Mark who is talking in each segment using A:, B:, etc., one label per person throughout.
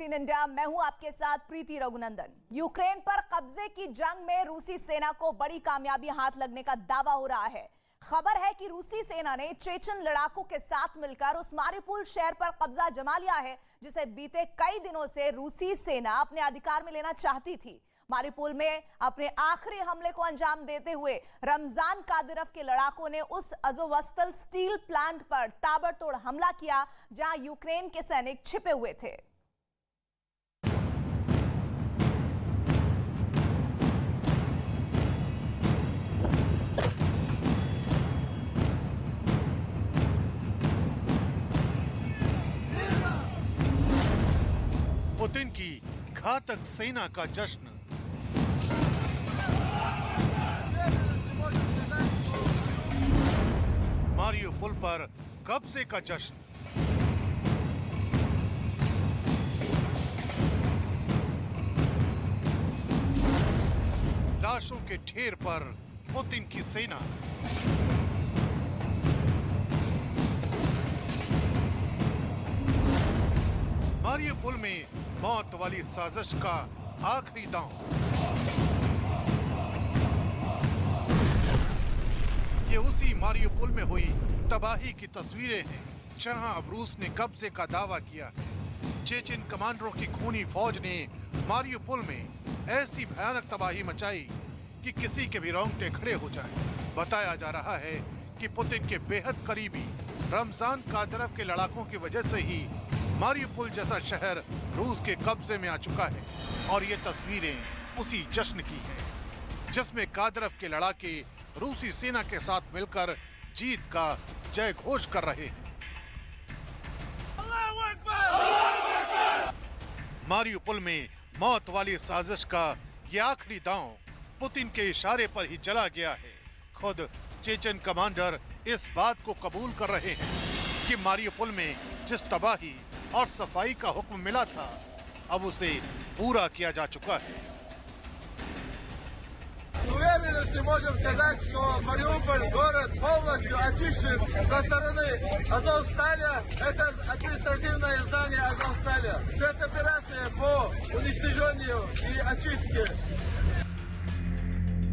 A: In India, मैं हूं आपके साथ प्रीति रघुनंदन। यूक्रेन पर कब्जे की जंग में रूसी सेना को बड़ी कामयाबी हाथ लगने का दावा हो रहा है। खबर है कि रूसी सेना ने चेचन लड़ाकों के साथ मिलकर उस मारिउपोल शहर पर कब्जा जमा लिया है, जिसे बीते कई दिनों से रूसी सेना अपने अधिकार में लेना चाहती थी। मारिउपोल में अपने आखिरी हमले को अंजाम देते हुए रमजान कादिरोव के लड़ाकों ने उस अज़ोवस्ताल स्टील प्लांट पर ताबड़तोड़ हमला किया, जहां यूक्रेन के सैनिक छिपे हुए थे।
B: पुतिन की घातक सेना का जश्न। मारिउपोल पर कब्जे का जश्न। लाशों के ढेर पर पुतिन की सेना। मारिउपोल में मौत वाली साजिश का आखिरी दांव। ये उसी मारिउपोल में हुई तबाही की तस्वीरें हैं, जहां अब रूस ने कब्जे का दावा किया है। चेचन कमांडरों की खूनी फौज ने मारिउपोल में ऐसी भयानक तबाही मचाई कि किसी के भी रोंगटे खड़े हो जाएं। बताया जा रहा है कि पुतिन के बेहद करीबी रमजान कादिरोव के लड़ाकों की वजह से ही मारिउपोल जैसा शहर रूस के कब्जे में आ चुका है। और ये तस्वीरें उसी जश्न की हैं, जिसमें कादिरोव के लड़ाके रूसी सेना के साथ मिलकर जीत का जय घोष कर रहे हैं। मारिउपोल में मौत वाली साजिश का ये आखिरी दांव पुतिन के इशारे पर ही चला गया है। खुद चेचन कमांडर इस बात को कबूल कर रहे हैं कि मारिउपोल में जिस तबाही और सफाई का हुक्म मिला था, अब उसे पूरा किया जा चुका है।
C: Уверенности можем сказать, что Мариуполь город полностью очищен со стороны Азовсталя. Это административное здание Азовсталя. Это операция по уничтожению и очистке.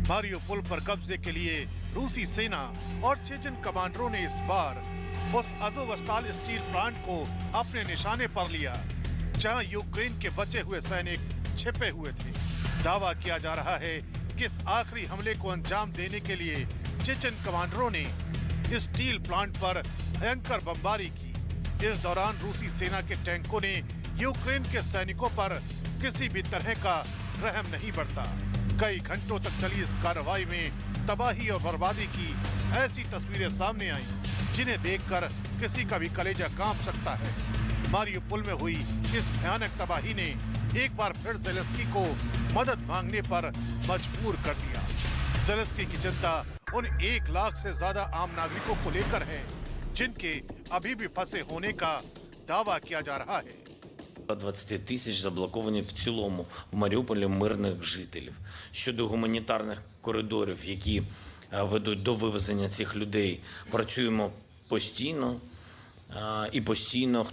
B: मारिउपोल पर कब्जे के लिए रूसी सेना और चेचन कमांडरों ने इस बार उस अज़ोवस्ताल स्टील प्लांट को अपने निशाने पर लिया, जहां यूक्रेन के बचे हुए सैनिक छिपे हुए थे। दावा किया जा रहा है कि इस आखिरी हमले को अंजाम देने के लिए चेचन कमांडरों ने इस स्टील प्लांट पर भयंकर बमबारी की। इस दौरान रूसी सेना के टैंकों ने यूक्रेन के सैनिकों पर किसी भी तरह का रहम नहीं बरता। कई घंटों तक चली इस कार्रवाई में तबाही और बर्बादी की ऐसी तस्वीरें सामने आई, जिन्हें देखकर किसी का भी कलेजा कांप सकता है। मारिउपोल में हुई इस भयानक तबाही ने एक बार फिर ज़ेलेंस्की को मदद मांगने पर मजबूर कर दिया। ज़ेलेंस्की की चिंता उन 1 लाख से ज्यादा आम नागरिकों को लेकर है, जिनके अभी भी फंसे होने का दावा किया जा रहा है।
D: 20 тисяч заблоковані в цілому в Маріуполі мирних жителів. Щодо гуманітарних коридорів, які ведуть до вивезення цих людей, працюємо постійно. І постійно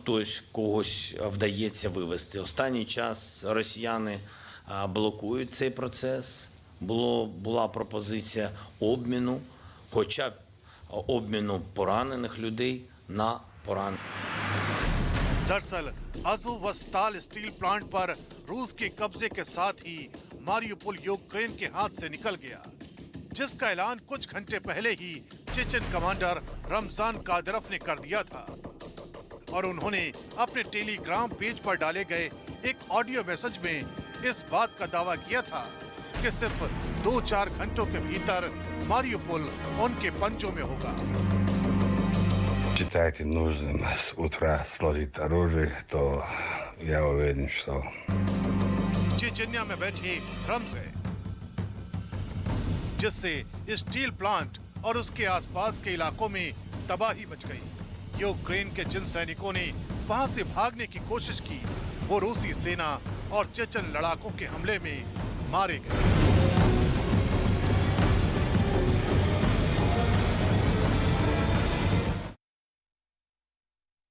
D: когось вдається вивезти. Останній час росіяни блокують цей процес. Була пропозиція обміну, хоча б обміну поранених людей на поранених.
B: दरअसल अज़ोवस्ताल स्टील प्लांट पर रूस के कब्जे के साथ ही मारिउपोल यूक्रेन के हाथ से निकल गया, जिसका ऐलान कुछ घंटे पहले ही चेचन कमांडर रमजान कादिरोव ने कर दिया था। और उन्होंने अपने टेलीग्राम पेज पर डाले गए एक ऑडियो मैसेज में इस बात का दावा किया था कि सिर्फ 2-4 घंटों के भीतर मारिउपोल उनके पंजों में होगा।
E: Считаете нужным с утра сложить оружие, то я уверен, что
B: चेचन्या में बैठे रम्स है, जिससे स्टील प्लांट और उसके आसपास के इलाकों में तबाही मच गई। यूक्रेन के जिन सैनिकों ने वहां से भागने की कोशिश की, वो रूसी सेना और चेचन लड़ाकों के हमले में मारे गए।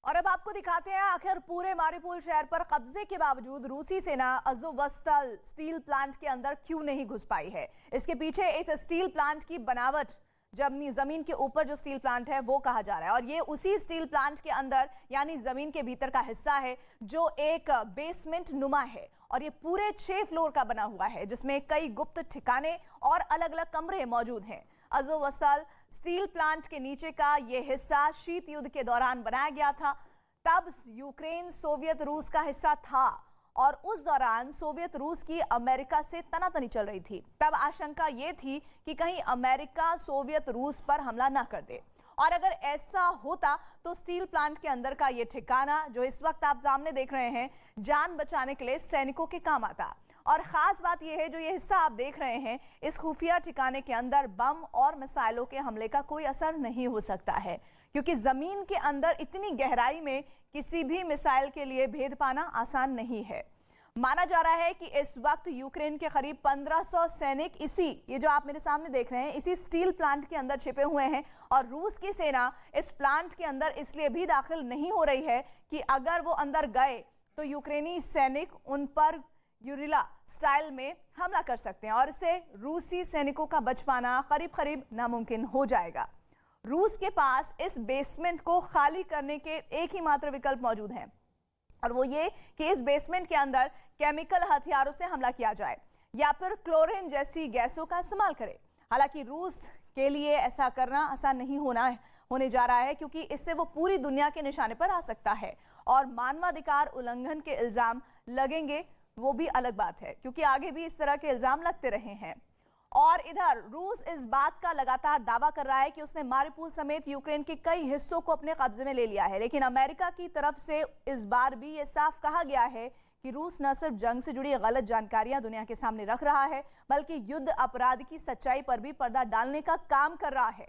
A: और अब आपको दिखाते हैं आखिर पूरे मारिउपोल शहर पर कब्जे के बावजूद रूसी सेना अज़ोवस्ताल स्टील प्लांट के अंदर क्यों नहीं घुस पाई है। इसके पीछे इस स्टील प्लांट की बनावट, जमीन के ऊपर जो स्टील प्लांट है वो कहा जा रहा है, और ये उसी स्टील प्लांट के अंदर यानी जमीन के भीतर का हिस्सा है जो एक बेसमेंट नुमा है, और ये पूरे 6 फ्लोर का बना हुआ है जिसमें कई गुप्त ठिकाने और अलग अलग कमरे मौजूद हैं। अज़ोवस्ताल स्टील प्लांट के नीचे का ये हिस्सा शीत युद्ध के दौरान बनाया गया था। तब यूक्रेन सोवियत रूस का हिस्सा था और उस दौरान सोवियत रूस की अमेरिका से तनातनी चल रही थी। तब आशंका ये थी कि कहीं अमेरिका सोवियत रूस पर हमला ना कर दे, और अगर ऐसा होता तो स्टील प्लांट के अंदर का ये ठिकाना जो इस वक्त आप सामने देख रहे हैं जान बचाने के लिए सैनिकों के काम आता। और खास बात यह है, जो ये हिस्सा आप देख रहे हैं, इस खुफिया ठिकाने के अंदर बम और मिसाइलों के हमले का कोई असर नहीं हो सकता है, क्योंकि जमीन के अंदर इतनी गहराई में किसी भी मिसाइल के लिए भेद पाना आसान नहीं है। माना जा रहा है कि इस वक्त यूक्रेन के करीब 1500 सैनिक ये जो आप मेरे सामने देख रहे हैं, इसी स्टील प्लांट के अंदर छिपे हुए हैं, और रूस की सेना इस प्लांट के अंदर इसलिए भी दाखिल नहीं हो रही है कि अगर वो अंदर गए तो यूक्रेनी सैनिक उन पर यूरिला स्टाइल में हमला कर सकते हैं, और इससे रूसी सैनिकों का बच पाना करीब नामुमकिन हो जाएगा। रूस के पास इस बेसमेंट को खाली करने के एक ही मात्र विकल्प मौजूद है, और वो ये कि इस बेसमेंट के अंदर केमिकल हथियारों से हमला किया जाए या फिर क्लोरीन जैसी गैसों का इस्तेमाल करे। हालांकि रूस के लिए ऐसा करना आसान नहीं होने जा रहा है, क्योंकि इससे वो पूरी दुनिया के निशाने पर आ सकता है, और मानवाधिकार उल्लंघन के इल्जाम लगेंगे वो भी अलग बात है, क्योंकि आगे भी इस तरह के इल्जाम लगते रहे हैं। और इधर रूस इस बात का लगातार दावा कर रहा है कि उसने मारिउपोल समेत यूक्रेन के कई हिस्सों को अपने कब्जे में ले लिया है, लेकिन अमेरिका की तरफ से इस बार भी ये साफ कहा गया है कि रूस न सिर्फ जंग से जुड़ी गलत जानकारियां दुनिया के सामने रख रहा है, बल्कि युद्ध अपराध की सच्चाई पर भी पर्दा डालने का काम कर रहा है।